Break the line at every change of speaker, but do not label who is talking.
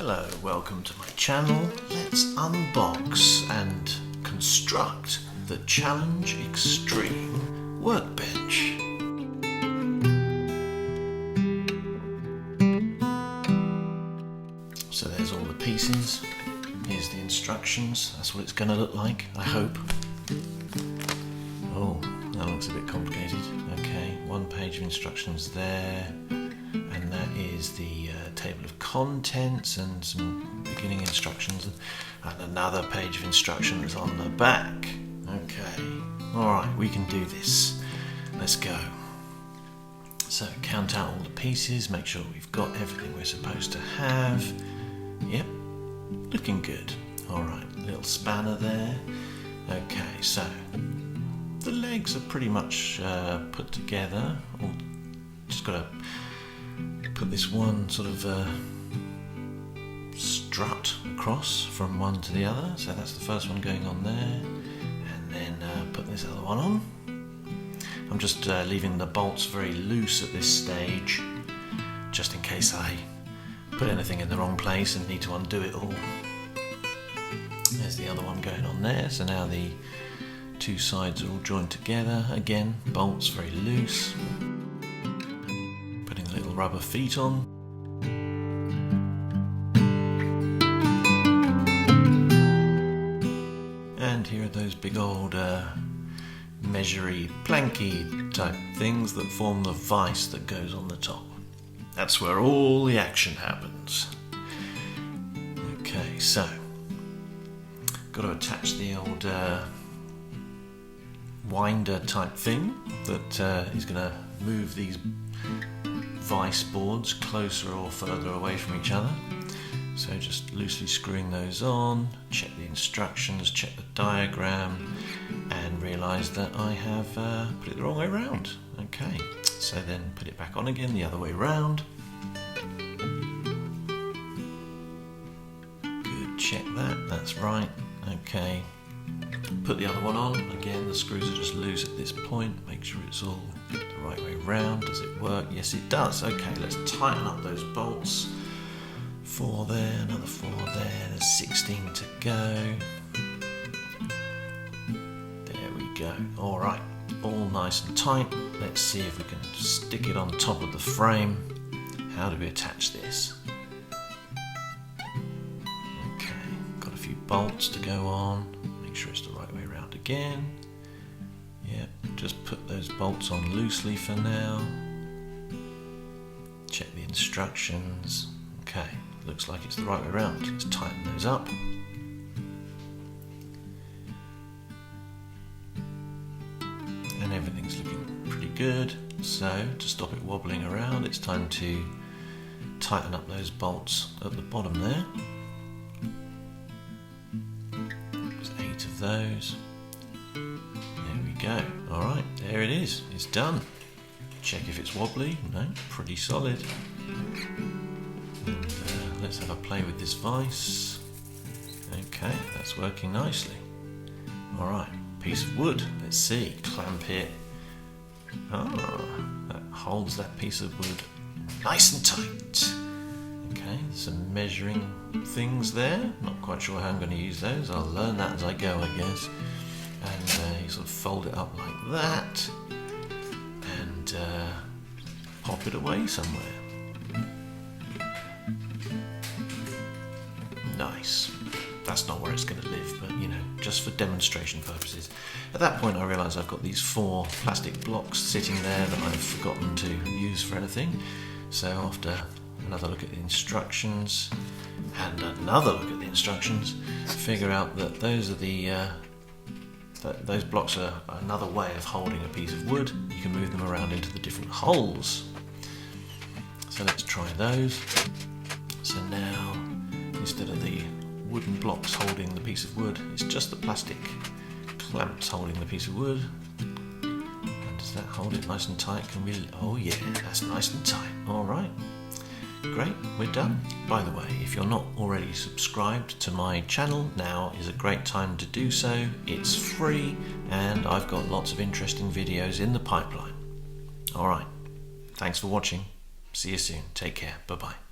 Hello, welcome to my channel. Let's unbox and construct the Challenge Xtreme Workbench. So there's all the pieces. Here's the instructions. That's what it's going to look like, I hope. Oh, that looks a bit complicated. Okay, one page of instructions there. And that is the table of contents and some beginning instructions, and another page of instructions on the back. Okay, alright, we can do this. Let's go. So count out all the pieces, make sure we've got everything we're supposed to have. Yep, looking good. Alright, little spanner there. Okay, so the legs are pretty much put together. Just got to put this one sort of strut across from one to the other, so that's the first one going on there, and then put this other one on. I'm just leaving the bolts very loose at this stage, just in case I put anything in the wrong place and need to undo it all. There's the other one going on there, so now the two sides are all joined together. Again, bolts very loose. Little rubber feet on. And here are those big old measury planky type things that form the vise that goes on the top. That's where all the action happens. Okay, so got to attach the old winder type thing that is going to move these vice boards closer or further away from each other. So just loosely screwing those on, check the instructions, check the diagram, and realise that I have put it the wrong way around. Okay, so then put it back on again the other way round. Good, check that, that's right. Okay, put the other one on. Again, the screws are just loose at this point. Make sure it's all the right way round. Does it work? Yes, it does. Okay, let's tighten up those bolts. 4 there, another 4 there. There's 16 to go. There we go. All right, all nice and tight. Let's see if we can stick it on top of the frame. How do we attach this? Okay, got a few bolts to go on. Make sure it's the right way around again. Yep, just put those bolts on loosely for now. Check the instructions. Okay, looks like it's the right way around. Let's tighten those up. And everything's looking pretty good. So, to stop it wobbling around, it's time to tighten up those bolts at the bottom there. There's 8 of those. There we go. Alright, there it is. It's done. Check if it's wobbly. No, pretty solid. And let's have a play with this vise. Okay, that's working nicely. Alright, piece of wood. Let's see. Clamp it. That holds that piece of wood nice and tight. Okay, some measuring things there. Not quite sure how I'm going to use those. I'll learn that as I go, I guess. And you sort of fold it up like that and pop it away somewhere. Nice. That's not where it's going to live, but you know, just for demonstration purposes. At that point I realise I've got these 4 plastic blocks sitting there that I've forgotten to use for anything. So after another look at the instructions and another look at the instructions, figure out that those are the those blocks are another way of holding a piece of wood. You can move them around into the different holes. So let's try those. So now, instead of the wooden blocks holding the piece of wood, it's just the plastic clamps holding the piece of wood. And does that hold it nice and tight? Can we? Oh yeah, that's nice and tight. All right. Great, we're done. By the way, if you're not already subscribed to my channel, now is a great time to do so. It's free and I've got lots of interesting videos in the pipeline. Alright, thanks for watching. See you soon. Take care. Bye-bye.